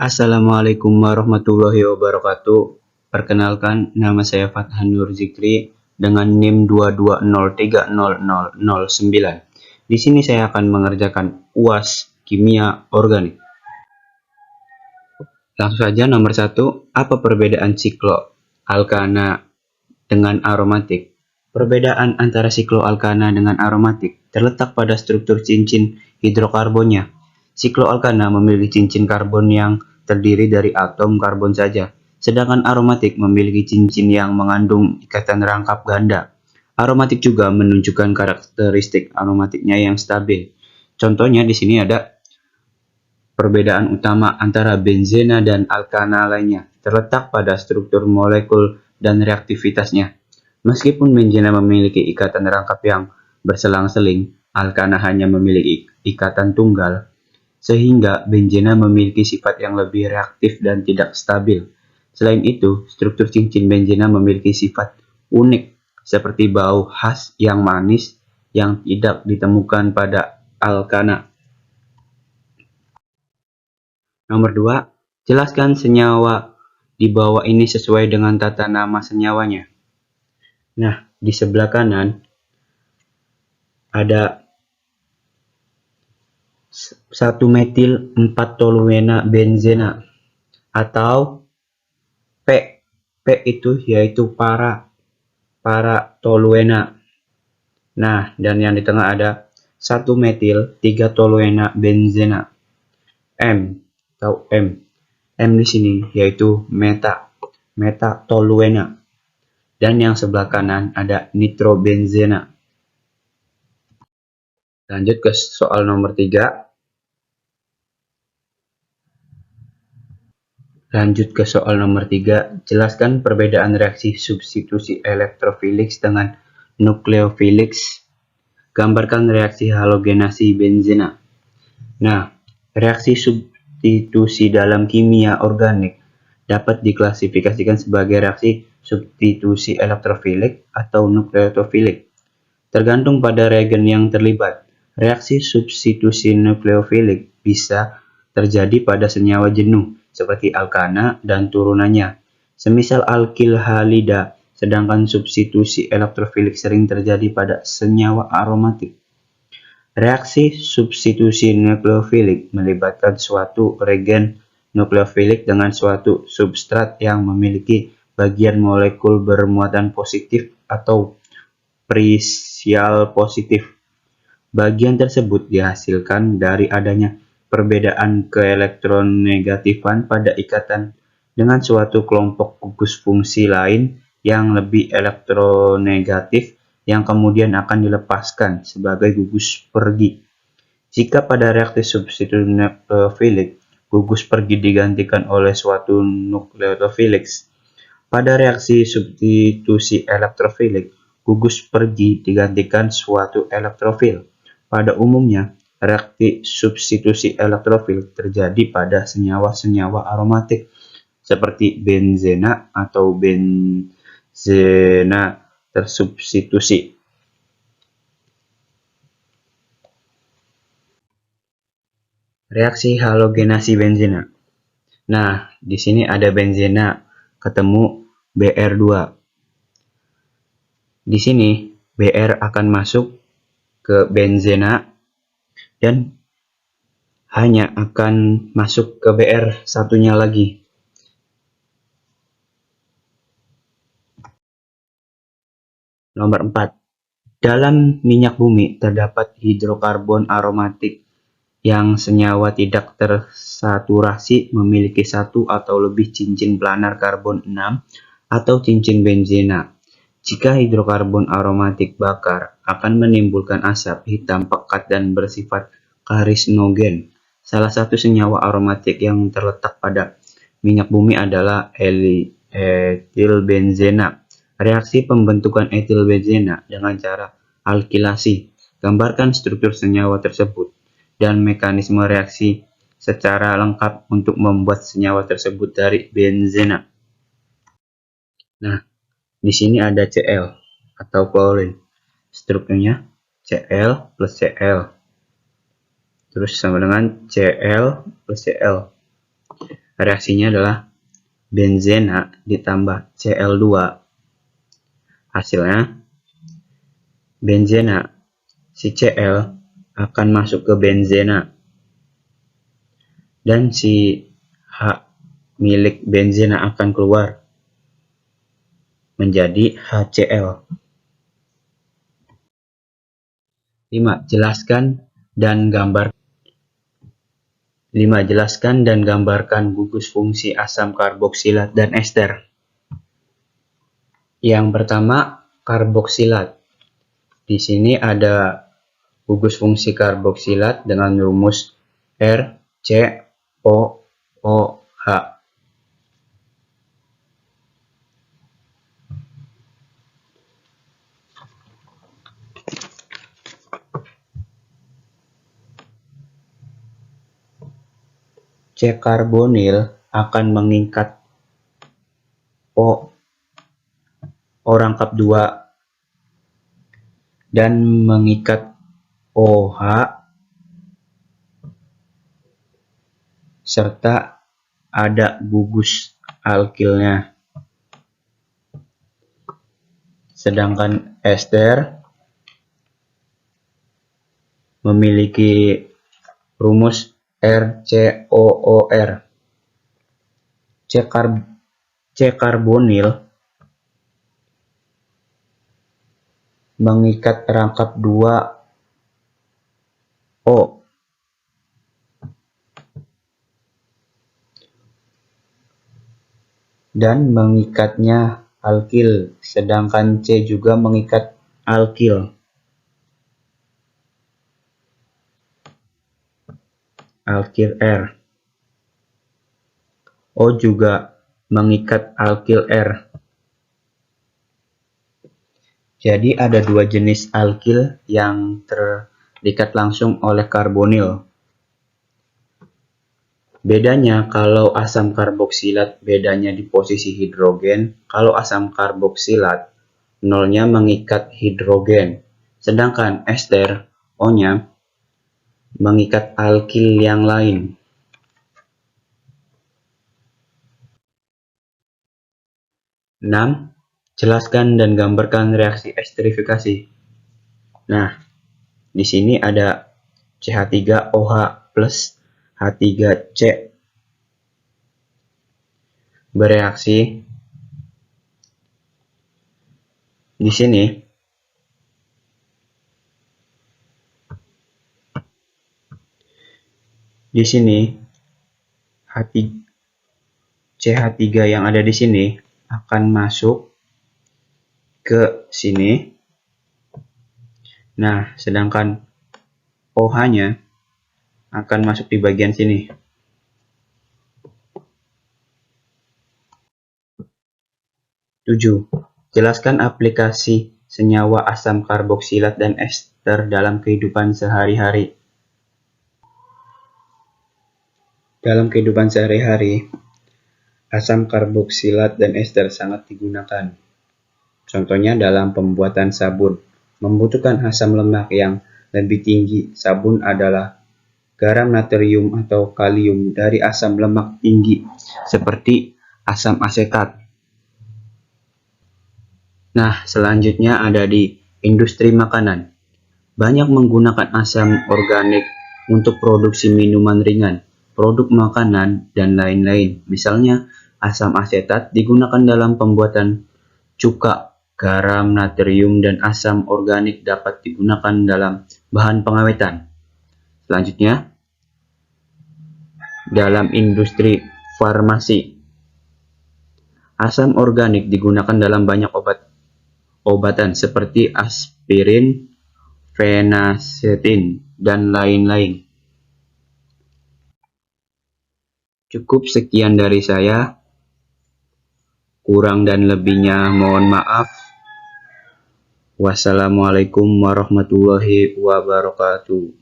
Assalamualaikum warahmatullahi wabarakatuh. Perkenalkan, nama saya Fathan Nur Zikri dengan NIM 220300009. Di sini saya akan mengerjakan UAS Kimia Organik. Langsung saja nomor 1, apa perbedaan sikloalkana dengan aromatik? Perbedaan antara sikloalkana dengan aromatik terletak pada struktur cincin hidrokarbonnya. Sikloalkana memiliki cincin karbon yang terdiri dari atom karbon saja, sedangkan aromatik memiliki cincin yang mengandung ikatan rangkap ganda. Aromatik juga menunjukkan karakteristik aromatiknya yang stabil. Contohnya di sini ada perbedaan utama antara benzena dan alkana lainnya terletak pada struktur molekul dan reaktivitasnya. Meskipun benzena memiliki ikatan rangkap yang berselang-seling, alkana hanya memiliki ikatan tunggal, sehingga benzena memiliki sifat yang lebih reaktif dan tidak stabil. Selain itu, struktur cincin benzena memiliki sifat unik, seperti bau khas yang manis yang tidak ditemukan pada alkana. Nomor 2, jelaskan senyawa di bawah ini sesuai dengan tata nama senyawanya. Nah, di sebelah kanan ada 1-metil 4-toluena benzena atau P. P itu yaitu para-toluena. Nah, dan yang di tengah ada 1-metil 3-toluena benzena. M atau M. M di sini yaitu meta-toluena. Dan yang sebelah kanan ada nitrobenzena. Lanjut ke soal nomor 3. Jelaskan perbedaan reaksi substitusi elektrofilix dengan nukleofilix. Gambarkan reaksi halogenasi benzena. Nah, reaksi substitusi dalam kimia organik dapat diklasifikasikan sebagai reaksi substitusi elektrofilik atau nukleofilik, tergantung pada reagen yang terlibat. Reaksi substitusi nukleofilik bisa terjadi pada senyawa jenuh seperti alkana dan turunannya, semisal alkil halida, sedangkan substitusi elektrofilik sering terjadi pada senyawa aromatik. Reaksi substitusi nukleofilik melibatkan suatu reagen nukleofilik dengan suatu substrat yang memiliki bagian molekul bermuatan positif atau prisial positif. Bagian tersebut dihasilkan dari adanya perbedaan keelektronegatifan pada ikatan dengan suatu kelompok gugus fungsi lain yang lebih elektronegatif yang kemudian akan dilepaskan sebagai gugus pergi. Jika pada reaksi substitusi nukleofilik, gugus pergi digantikan oleh suatu nukleofilik. Pada reaksi substitusi elektrofilik, gugus pergi digantikan suatu elektrofil. Pada umumnya, reaksi substitusi elektrofil terjadi pada senyawa-senyawa aromatik seperti benzena atau benzena tersubstitusi. Reaksi halogenasi benzena. Nah, di sini ada benzena ketemu Br2. Di sini Br akan masuk ke benzena dan hanya akan masuk ke Br satunya lagi. Nomor 4. Dalam minyak bumi terdapat hidrokarbon aromatik yang senyawa tidak tersaturasi memiliki satu atau lebih cincin planar karbon 6 atau cincin benzena. Jika hidrokarbon aromatik bakar akan menimbulkan asap hitam pekat dan bersifat karisinogen. Salah satu senyawa aromatik yang terletak pada minyak bumi adalah etilbenzena. Reaksi pembentukan etilbenzena dengan cara alkilasi. Gambarkan struktur senyawa tersebut dan mekanisme reaksi secara lengkap untuk membuat senyawa tersebut dari benzena. Nah, di sini ada Cl atau chlorine. Strukturnya Cl plus Cl. Terus sama dengan Cl plus Cl. reaksinya adalah benzena ditambah Cl2. Hasilnya, benzena, si Cl akan masuk ke benzena, dan si H milik benzena akan keluar menjadi HCl. 5. Jelaskan dan gambarkan gugus fungsi asam karboksilat dan ester. Yang pertama, karboksilat. Di sini ada gugus fungsi karboksilat dengan rumus RCOOH. C-karbonil akan mengikat O rangkap 2 dan mengikat OH serta ada gugus alkilnya. Sedangkan ester memiliki rumus RCOOR. C-karbonil mengikat rangkap 2 O dan mengikatnya alkil, sedangkan C juga mengikat alkil. Alkil R. O juga mengikat alkil R. Jadi ada 2 jenis alkil yang terikat langsung oleh karbonil. Bedanya kalau asam karboksilat bedanya di posisi hidrogen. Kalau asam karboksilat nolnya mengikat hidrogen, sedangkan ester O-nya mengikat alkil yang lain. 6. Jelaskan dan gambarkan reaksi esterifikasi. Nah, di sini ada CH3OH plus H3C bereaksi di sini. Di sini CH3 yang ada di sini akan masuk ke sini. Nah, sedangkan OH-nya akan masuk di bagian sini. 7. Jelaskan aplikasi senyawa asam karboksilat dan ester dalam kehidupan sehari-hari. Dalam kehidupan sehari-hari, asam karboksilat dan ester sangat digunakan. Contohnya dalam pembuatan sabun, membutuhkan asam lemak yang lebih tinggi. Sabun adalah garam natrium atau kalium dari asam lemak tinggi, seperti asam asetat. Nah, selanjutnya ada di industri makanan. Banyak menggunakan asam organik untuk produksi minuman ringan, produk makanan, dan lain-lain. Misalnya, asam asetat digunakan dalam pembuatan cuka, garam, natrium, dan asam organik dapat digunakan dalam bahan pengawetan. Selanjutnya, dalam industri farmasi, asam organik digunakan dalam banyak obatan seperti aspirin, fenacetin, dan lain-lain. Cukup sekian dari saya. Kurang dan lebihnya mohon maaf. Wassalamualaikum warahmatullahi wabarakatuh.